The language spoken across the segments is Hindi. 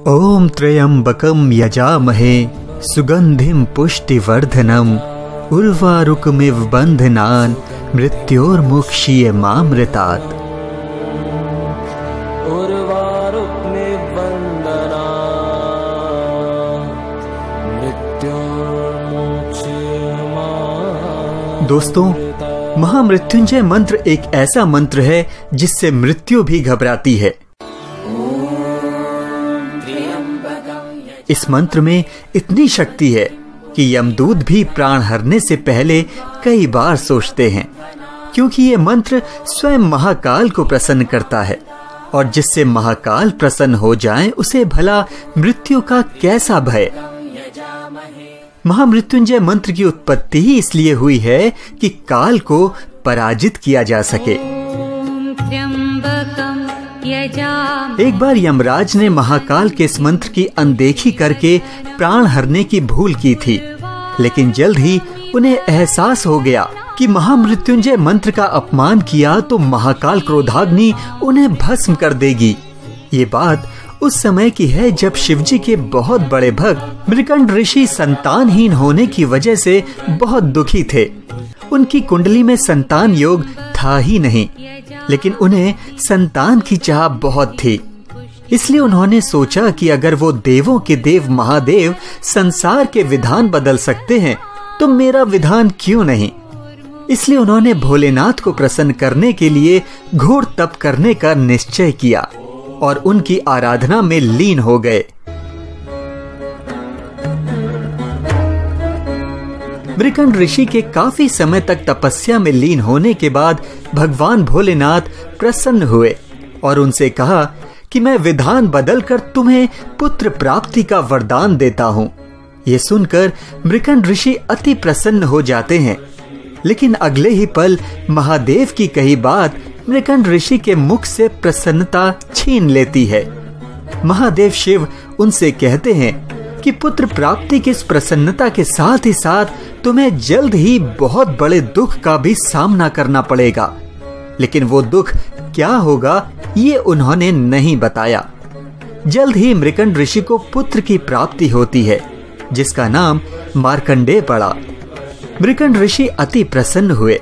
ओम त्र्यंबकं यजामहे सुगंधिं पुष्टिवर्धनम् उर्वारुकमिव बन्धनान् मृत्योर्मुक्षीयमामृतात्। दोस्तों, महामृत्युंजय मंत्र एक ऐसा मंत्र है जिससे मृत्यु भी घबराती है। इस मंत्र में इतनी शक्ति है कि यमदूत भी प्राण हरने से पहले कई बार सोचते हैं, क्योंकि ये मंत्र स्वयं महाकाल को प्रसन्न करता है, और जिससे महाकाल प्रसन्न हो जाए उसे भला मृत्यु का कैसा भय। महामृत्युंजय मंत्र की उत्पत्ति ही इसलिए हुई है कि काल को पराजित किया जा सके। एक बार यमराज ने महाकाल के इस मंत्र की अनदेखी करके प्राण हरने की भूल की थी, लेकिन जल्द ही उन्हें एहसास हो गया कि महामृत्युंजय मंत्र का अपमान किया तो महाकाल क्रोधाग्नि उन्हें भस्म कर देगी। ये बात उस समय की है जब शिवजी के बहुत बड़े भक्त मृकंड ऋषि संतानहीन होने की वजह से बहुत दुखी थे। उनकी कुंडली में संतान योग था ही नहीं, लेकिन उन्हें संतान की चाह बहुत थी। इसलिए उन्होंने सोचा कि अगर वो देवों के देव महादेव संसार के विधान बदल सकते हैं तो मेरा विधान क्यों नहीं। इसलिए उन्होंने भोलेनाथ को प्रसन्न करने के लिए घोर तप करने का निश्चय किया और उनकी आराधना में लीन हो गए। मृकंड ऋषि के काफी समय तक तपस्या में लीन होने के बाद भगवान भोलेनाथ प्रसन्न हुए और उनसे कहा कि मैं विधान बदलकर तुम्हें पुत्र प्राप्ति का वरदान देता हूँ। ये सुनकर मृकंड ऋषि अति प्रसन्न हो जाते हैं, लेकिन अगले ही पल महादेव की कही बात मृकंड ऋषि के मुख से प्रसन्नता छीन लेती है। महादेव शिव उनसे कहते हैं कि पुत्र प्राप्ति की इस प्रसन्नता के साथ ही साथ तुम्हें जल्द ही बहुत बड़े दुख का भी सामना करना पड़ेगा, लेकिन वो दुख क्या होगा ये उन्होंने नहीं बताया। जल्द ही मृकंड ऋषि को पुत्र की प्राप्ति होती है, जिसका नाम मार्कंडेय पड़ा। मृकंड ऋषि अति प्रसन्न हुए,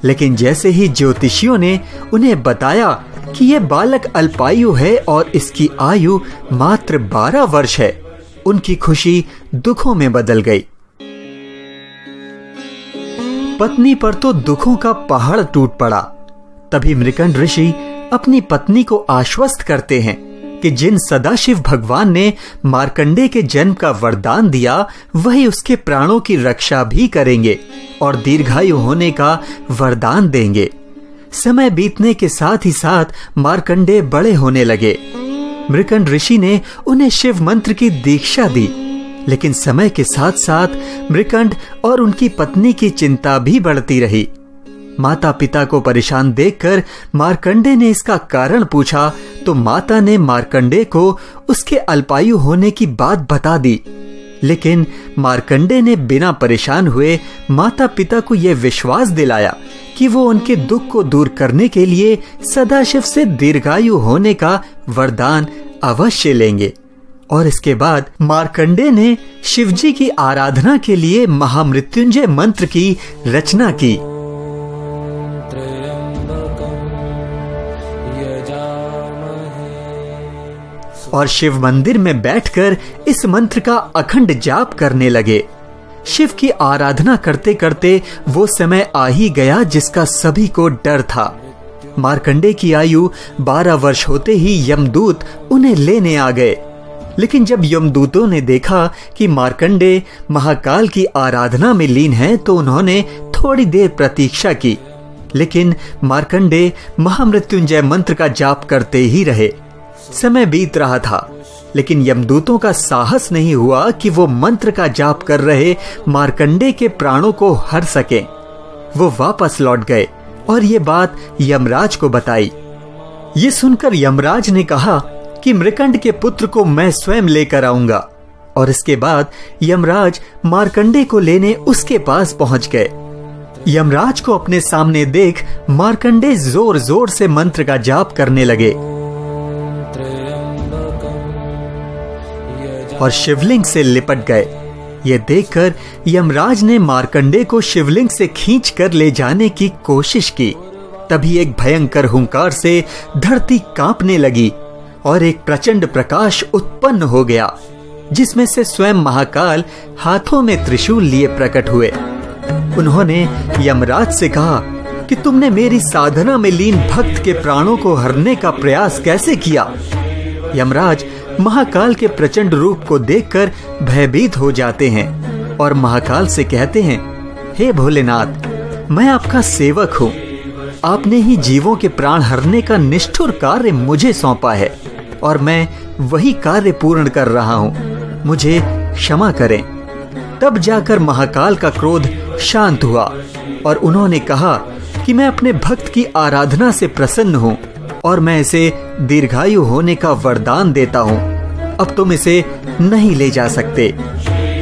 लेकिन जैसे ही ज्योतिषियों ने उन्हें बताया कि यह बालक अल्पायु है और इसकी आयु मात्र 12 वर्ष है, उनकी खुशी दुखों में बदल गई। पत्नी पर तो दुखों का पहाड़ टूट पड़ा। तभी मृकंड ऋषि अपनी पत्नी को आश्वस्त करते हैं कि जिन सदाशिव भगवान ने मार्कंडेय के जन्म का वरदान दिया वही उसके प्राणों की रक्षा भी करेंगे और दीर्घायु होने का वरदान देंगे। समय बीतने के साथ ही साथ मार्कंडेय बड़े होने लगे। मृकंड ऋषि ने उन्हें शिव मंत्र की दीक्षा दी, लेकिन समय के साथ साथ मृकंड और उनकी पत्नी की चिंता भी बढ़ती रही। माता पिता को परेशान देखकर मार्कंडेय ने इसका कारण पूछा तो माता ने मार्कंडेय को उसके अल्पायु होने की बात बता दी, लेकिन मार्कंडेय ने बिना परेशान हुए माता पिता को यह विश्वास दिलाया कि वो उनके दुख को दूर करने के लिए सदाशिव से दीर्घायु होने का वरदान अवश्य लेंगे। और इसके बाद मार्कंडेय ने शिवजी की आराधना के लिए महामृत्युंजय मंत्र की रचना की। और शिव मंदिर में बैठकर इस मंत्र का अखंड जाप करने लगे। शिव की आराधना करते करते वो समय आ ही गया जिसका सभी को डर था। मार्कंडेय की आयु 12 वर्ष होते ही यमदूत उन्हें लेने आ गए, लेकिन जब यमदूतों ने देखा कि मार्कंडेय महाकाल की आराधना में लीन है तो उन्होंने थोड़ी देर प्रतीक्षा की, लेकिन मार्कंडेय महामृत्युंजय मंत्र का जाप करते ही रहे। समय बीत रहा था, लेकिन यमदूतों का साहस नहीं हुआ कि वो मंत्र का जाप कर रहे मार्कंडेय के प्राणों को हर सके। वो वापस लौट गए और ये बात यमराज को बताई। ये सुनकर यमराज ने कहा कि मृकंड के पुत्र को मैं स्वयं लेकर आऊंगा, और इसके बाद यमराज मार्कंडेय को लेने उसके पास पहुंच गए। यमराज को अपने सामने देख मार्कंडेय जोर जोर से मंत्र का जाप करने लगे। और शिवलिंग से लिपट गए। ये देखकर यमराज ने मार्कंडे को शिवलिंग से खींचकर ले जाने की कोशिश की। तभी एक भयंकर हुंकार से धरती कांपने लगी और एक प्रचंड प्रकाश उत्पन्न हो गया, जिसमें से स्वयं महाकाल हाथों में त्रिशूल लिए प्रकट हुए। उन्होंने यमराज से कहा कि तुमने मेरी साधना में लीन भक्त के प्राणों को हरने का प्रयास कैसे किया? यमराज महाकाल के प्रचंड रूप को देखकर भयभीत हो जाते हैं और महाकाल से कहते हैं, हे भोलेनाथ, मैं आपका सेवक हूँ। आपने ही जीवों के प्राण हरने का निष्ठुर कार्य मुझे सौंपा है और मैं वही कार्य पूर्ण कर रहा हूँ। मुझे क्षमा करें। तब जाकर महाकाल का क्रोध शांत हुआ और उन्होंने कहा कि मैं अपने भक्त की आराधना से प्रसन्न हूँ और मैं इसे दीर्घायु होने का वरदान देता हूँ। अब तुम इसे नहीं ले जा सकते।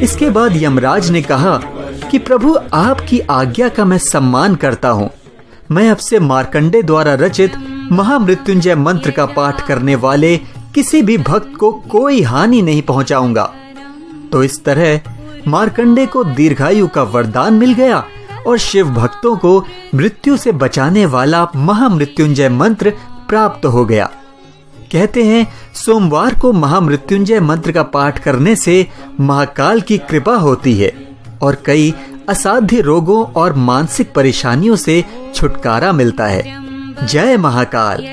इसके बाद यमराज ने कहा कि प्रभु, आपकी आज्ञा का मैं सम्मान करता हूँ। मैं अब से मार्कंडे द्वारा रचित महामृत्युंजय मंत्र का पाठ करने वाले किसी भी भक्त को कोई हानि नहीं पहुंचाऊंगा। तो इस तरह मार्कंडे को दीर्घायु का वरदान मिल गया और शिव भक्तों को मृत्यु से बचाने वाला महामृत्युंजय मंत्र प्राप्त हो गया। कहते हैं, सोमवार को महामृत्युंजय मंत्र का पाठ करने से महाकाल की कृपा होती है और कई असाध्य रोगों और मानसिक परेशानियों से छुटकारा मिलता है। जय महाकाल।